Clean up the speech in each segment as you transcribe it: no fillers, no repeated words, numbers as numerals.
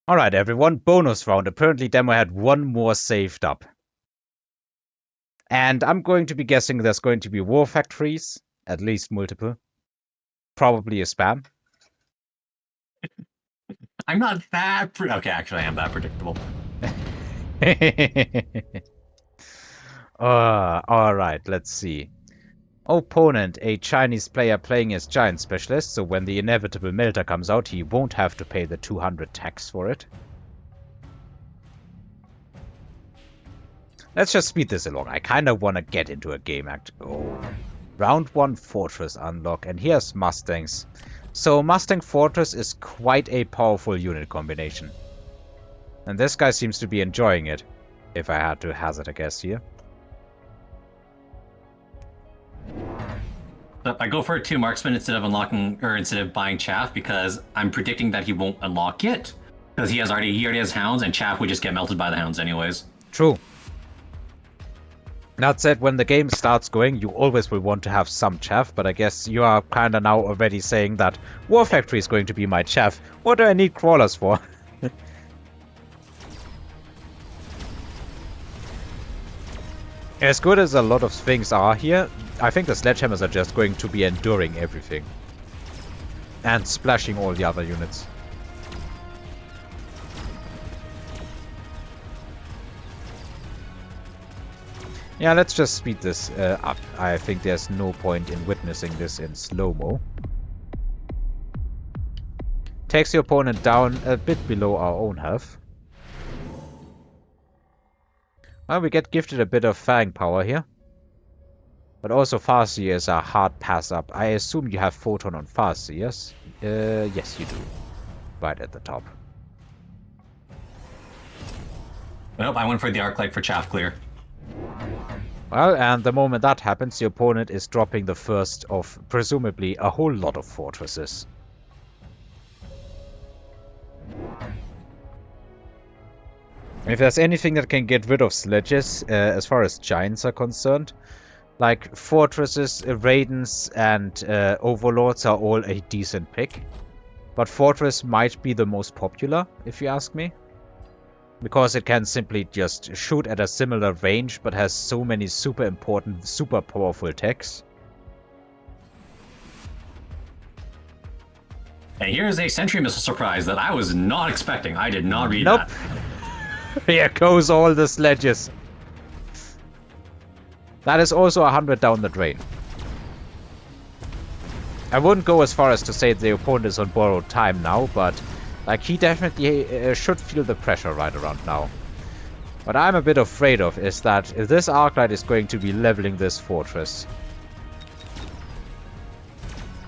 Alright everyone, bonus round. Apparently Demo had one more saved up. And I'm going to be guessing there's going to be war factories, at least multiple. Probably a spam. I'm not that... Okay, actually I am that predictable. Alright, let's see. Opponent, a Chinese player playing as Giant Specialist, so when the inevitable melter comes out, he won't have to pay the 200 tax for it. Let's just speed this along. I kind of want to get into a game act. Oh. Round 1 Fortress unlock, and here's Mustangs. So Mustang Fortress is quite a powerful unit combination. And this guy seems to be enjoying it, if I had to hazard a guess here. I go for a 2 marksman instead of unlocking, or instead of buying Chaff, because I'm predicting that he won't unlock it. Because he already has hounds, and Chaff would just get melted by the hounds anyways. True. That said, when the game starts going, you always will want to have some chaff, but I guess you are kinda now already saying that War Factory is going to be my chaff. What do I need crawlers for? As good as a lot of things are here, I think the sledgehammers are just going to be enduring everything. And splashing all the other units. Yeah, let's just speed this up. I think there's no point in witnessing this in slow-mo. Takes the opponent down a bit below our own health. Well, we get gifted a bit of fang power here. But also Farseer is a hard pass up. I assume you have Photon on Farseers. Yes, you do. Right at the top. Nope, I went for the Arc Light for Chaff clear. Well, and the moment that happens, the opponent is dropping the first of, presumably, a whole lot of fortresses. If there's anything that can get rid of sledges, as far as giants are concerned, like fortresses, raidens, and overlords are all a decent pick. But fortress might be the most popular, if you ask me. Because it can simply just shoot at a similar range, but has so many super important, super powerful techs. And here's a sentry missile surprise that I was not expecting. I did not read that. Here goes all the sledges. That is also 100 down the drain. I wouldn't go as far as to say the opponent is on borrowed time now, but like he definitely should feel the pressure right around now. What I'm a bit afraid of is that this Arclight is going to be leveling this fortress.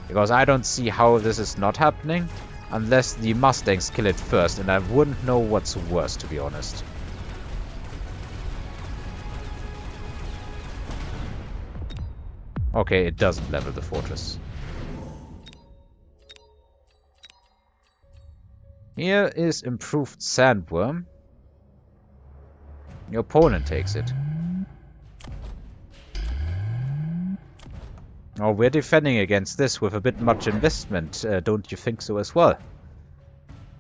Because I don't see how this is not happening, unless the Mustangs kill it first, and I wouldn't know what's worse, to be honest. Okay, it doesn't level the fortress. Here is improved sandworm. Your opponent takes it. Oh, we're defending against this with a bit much investment, don't you think so as well?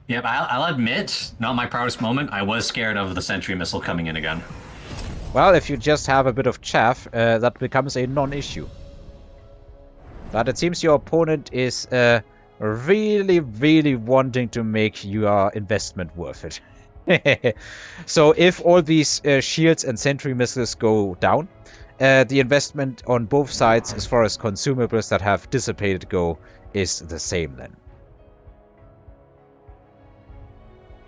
Yep, I'll admit, not my proudest moment, I was scared of the sentry missile coming in again. Well, if you just have a bit of chaff, that becomes a non-issue. But it seems your opponent is really wanting to make your investment worth it. So if all these shields and sentry missiles go down, the investment on both sides as far as consumables that have dissipated go is the same then.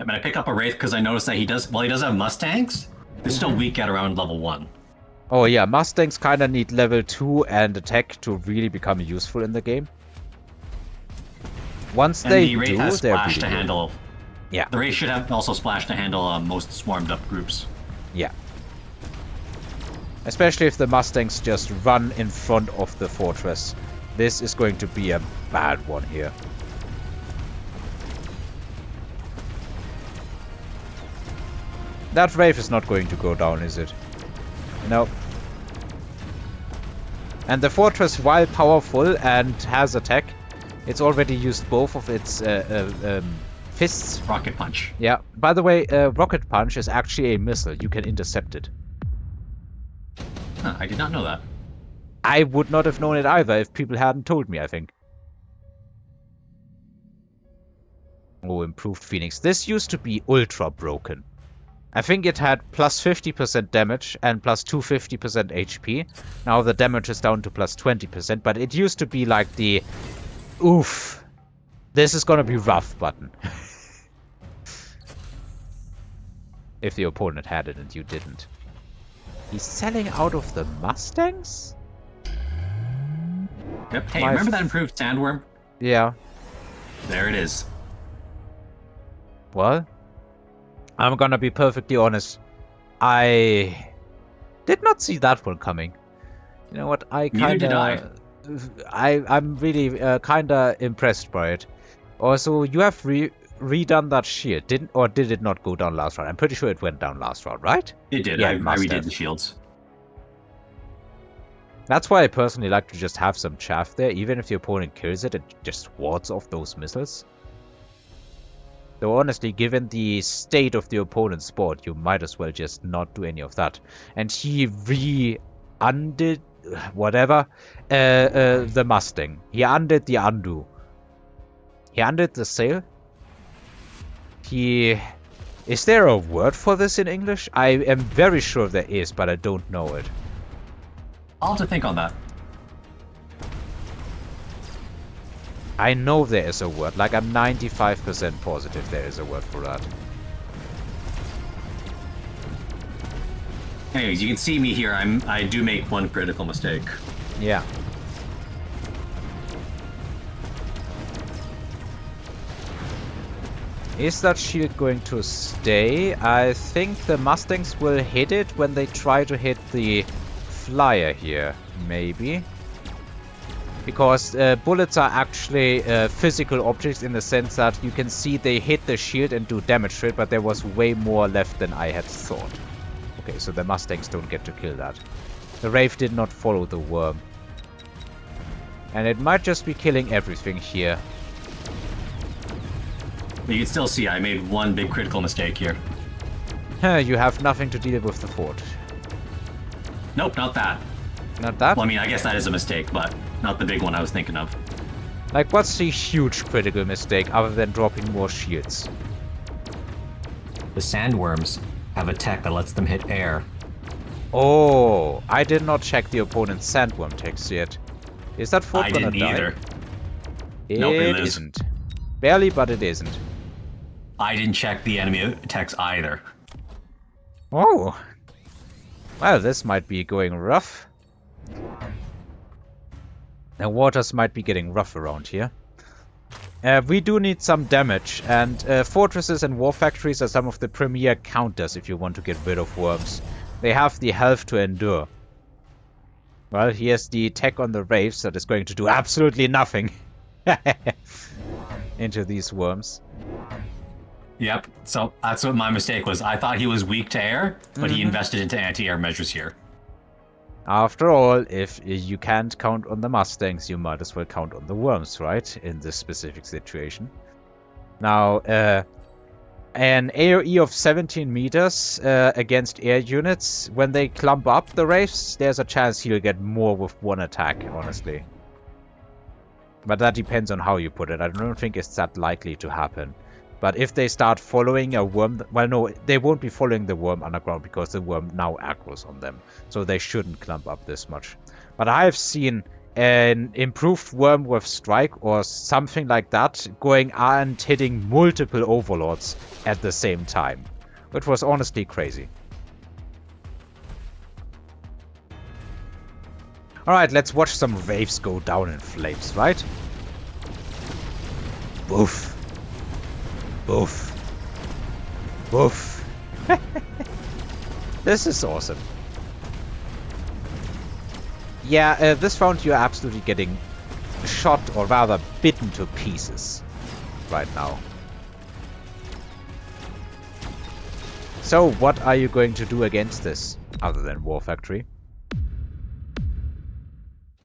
I'm gonna pick up a Wraith because I noticed that he does have Mustangs, they're still weak at around level 1. Oh yeah, Mustangs kinda need level 2 and attack to really become useful in the game. Once and they the Wraith do, has they're splash really to good. handle. Yeah. The Wraith should have also splash to handle most swarmed up groups. Yeah. Especially if the Mustangs just run in front of the fortress. This is going to be a bad one here. That Wraith is not going to go down, is it? No. And the fortress, while powerful and has attack, it's already used both of its Fists. Rocket punch. Yeah. By the way, rocket punch is actually a missile. You can intercept it. Huh, I did not know that. I would not have known it either if people hadn't told me, I think. Oh, improved Phoenix. This used to be ultra broken. I think it had plus 50% damage and plus 250% HP. Now the damage is down to plus 20%, but it used to be like the oof, this is gonna be rough button. If the opponent had it and you didn't. He's selling out of the Mustangs? Yep. Hey, remember that improved sandworm? Yeah. There it is. Well, I'm gonna be perfectly honest. I did not see that one coming. You know what? Neither did I. I'm really kinda impressed by it. Also, you have redone that shield, did it not go down last round? I'm pretty sure it went down last round, right? It did. Yeah, I it must redid have. the shields. That's why I personally like to just have some chaff there, even if the opponent kills it, it just wards off those missiles. Though honestly, given the state of the opponent's board, you might as well just not do any of that. And he undid whatever the Mustang. He undid the undo. He undid the sail. Is there a word for this in English? I am very sure there is, but I don't know it. I'll have to think on that. I know there is a word. Like, I'm 95% positive there is a word for that. Anyways, you can see me here. I do make one critical mistake. Yeah. Is that shield going to stay? I think the Mustangs will hit it when they try to hit the flyer here, maybe. Because bullets are actually physical objects in the sense that you can see they hit the shield and do damage to it, but there was way more left than I had thought. Okay, so the Mustangs don't get to kill that. The Wraith did not follow the worm. And it might just be killing everything here. But you can still see I made one big critical mistake here. You have nothing to deal with the fort. Nope, not that. Not that? Well, I mean, I guess that is a mistake, but not the big one I was thinking of. Like, what's the huge critical mistake other than dropping more shields? The sandworms have a tech that lets them hit air. Oh, I did not check the opponent's sandworm techs yet. Is that fort gonna die? I didn't either. It Nope, it is. isn't. Barely, but it isn't. I didn't check the enemy techs either. Oh. Well, this might be going rough. The waters might be getting rough around here. We do need some damage, and fortresses and war factories are some of the premier counters if you want to get rid of worms. They have the health to endure. Well, here's the tech on the Wraiths that is going to do absolutely nothing into these worms. Yep, so that's what my mistake was. I thought he was weak to air, but he invested into anti-air measures here. After all, if you can't count on the Mustangs, you might as well count on the worms, right? In this specific situation. Now, an AoE of 17 meters against air units, when they clump up the Wraiths, there's a chance he'll get more with one attack, honestly. But that depends on how you put it. I don't think it's that likely to happen. But if they start following a worm... Well, no, they won't be following the worm underground because the worm now aggroes on them. So they shouldn't clump up this much. But I have seen an improved worm with strike or something like that going and hitting multiple overlords at the same time. It was honestly crazy. Alright, let's watch some Wraiths go down in flames, right? Woof. Woof. Woof. This is awesome. Yeah, this round you're absolutely getting shot, or rather bitten to pieces right now. So, what are you going to do against this, other than War Factory?